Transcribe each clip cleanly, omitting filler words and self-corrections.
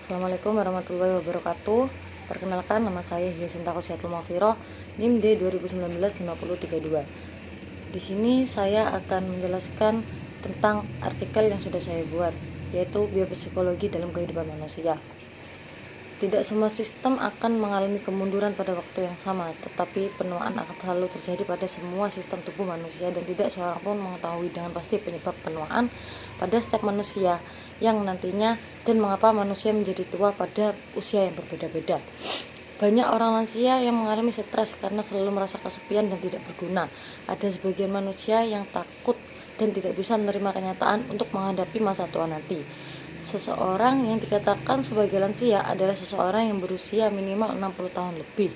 Assalamualaikum warahmatullahi wabarakatuh. Perkenalkan, nama saya Hyasinta Kosiatul Mafiroh, NIM D 2019-5032. Di sini saya akan menjelaskan tentang artikel yang sudah saya buat, yaitu biopsikologi dalam kehidupan manusia. Tidak semua sistem akan mengalami kemunduran pada waktu yang sama, tetapi penuaan akan selalu terjadi pada semua sistem tubuh manusia dan tidak seorang pun mengetahui dengan pasti penyebab penuaan pada setiap manusia yang nantinya dan mengapa manusia menjadi tua pada usia yang berbeda-beda. Banyak orang lansia yang mengalami stres karena selalu merasa kesepian dan tidak berguna. Ada sebagian manusia yang takut dan tidak bisa menerima kenyataan untuk menghadapi masa tua nanti. Seseorang yang dikatakan sebagai lansia adalah seseorang yang berusia minimal 60 tahun lebih.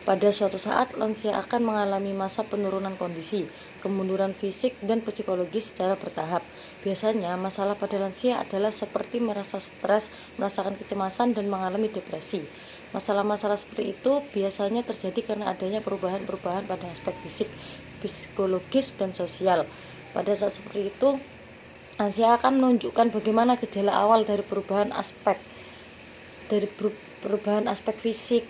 Pada suatu saat, lansia akan mengalami masa penurunan kondisi, kemunduran fisik dan psikologis secara bertahap. Biasanya, masalah pada lansia adalah seperti merasa stres, merasakan kecemasan, dan mengalami depresi. Masalah-masalah seperti itu biasanya terjadi karena adanya perubahan-perubahan pada aspek fisik, psikologis, dan sosial. Pada saat seperti itu, lansia akan menunjukkan bagaimana gejala awal dari perubahan aspek fisik,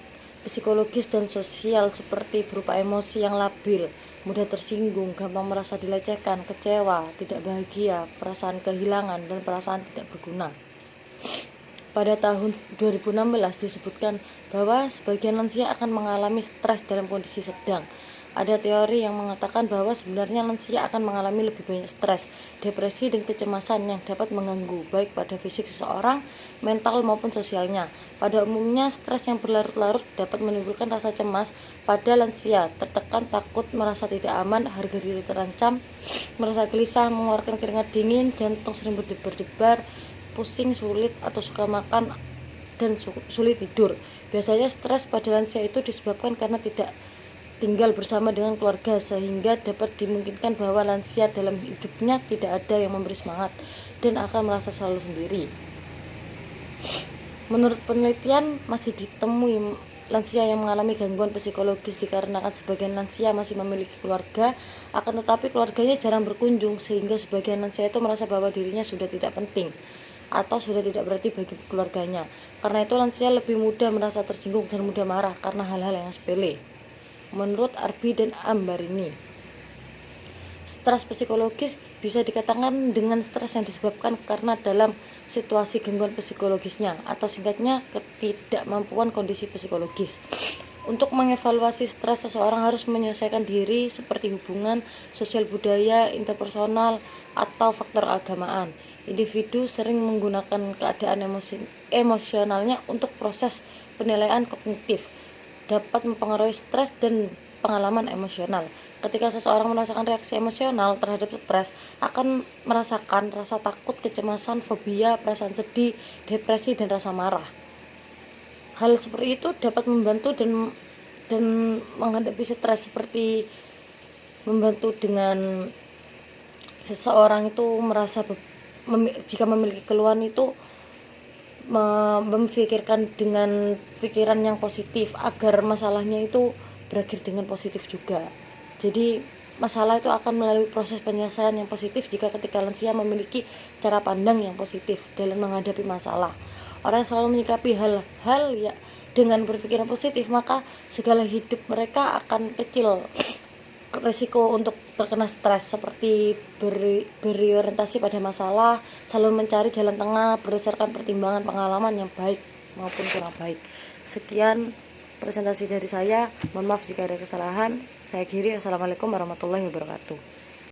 psikologis dan sosial, seperti berupa emosi yang labil, mudah tersinggung, gampang merasa dilecehkan, kecewa, tidak bahagia, perasaan kehilangan, dan perasaan tidak berguna. Pada tahun 2016 disebutkan bahwa sebagian lansia akan mengalami stres dalam kondisi sedang. Ada teori yang mengatakan bahwa sebenarnya lansia akan mengalami lebih banyak stres, depresi, dan kecemasan yang dapat mengganggu baik pada fisik seseorang, mental maupun sosialnya. Pada umumnya, stres yang berlarut-larut dapat menimbulkan rasa cemas pada lansia, tertekan, takut, merasa tidak aman, harga diri terancam, merasa gelisah, mengeluarkan keringat dingin, jantung sering berdebar, pusing, sulit atau suka makan, dan sulit tidur. Biasanya stres pada lansia itu disebabkan karena tidak tinggal bersama dengan keluarga, sehingga dapat dimungkinkan bahwa lansia dalam hidupnya tidak ada yang memberi semangat dan akan merasa selalu sendiri. Menurut penelitian, masih ditemui lansia yang mengalami gangguan psikologis dikarenakan sebagian lansia masih memiliki keluarga, akan tetapi keluarganya jarang berkunjung, sehingga sebagian lansia itu merasa bahwa dirinya sudah tidak penting atau sudah tidak berarti bagi keluarganya. Karena itu lansia lebih mudah merasa tersinggung dan mudah marah karena hal-hal yang sepele. Menurut Arbi dan Ambarini, stres psikologis bisa dikatakan dengan stres yang disebabkan karena dalam situasi gangguan psikologisnya, atau singkatnya ketidakmampuan kondisi psikologis. Untuk mengevaluasi stres, seseorang harus menyelesaikan diri seperti hubungan sosial, budaya, interpersonal, atau faktor agamaan. Individu sering menggunakan keadaan emosionalnya untuk proses penilaian kognitif, dapat mempengaruhi stres dan pengalaman emosional. Ketika seseorang merasakan reaksi emosional terhadap stres, akan merasakan rasa takut, kecemasan, fobia, perasaan sedih, depresi, dan rasa marah. Hal seperti itu dapat membantu dan menghadapi stres, seperti membantu dengan seseorang itu merasa jika memiliki keluhan itu memikirkan dengan pikiran yang positif agar masalahnya itu berakhir dengan positif juga. Jadi masalah itu akan melalui proses penyelesaian yang positif jika ketika lansia memiliki cara pandang yang positif dalam menghadapi masalah. Orang yang selalu menyikapi hal-hal ya dengan berpikiran positif, maka segala hidup mereka akan kecil risiko untuk terkena stres, seperti berorientasi pada masalah, selalu mencari jalan tengah berdasarkan pertimbangan pengalaman yang baik maupun kurang baik. Sekian presentasi dari saya, mohon maaf jika ada kesalahan. Saya akhiri. Assalamualaikum warahmatullahi wabarakatuh.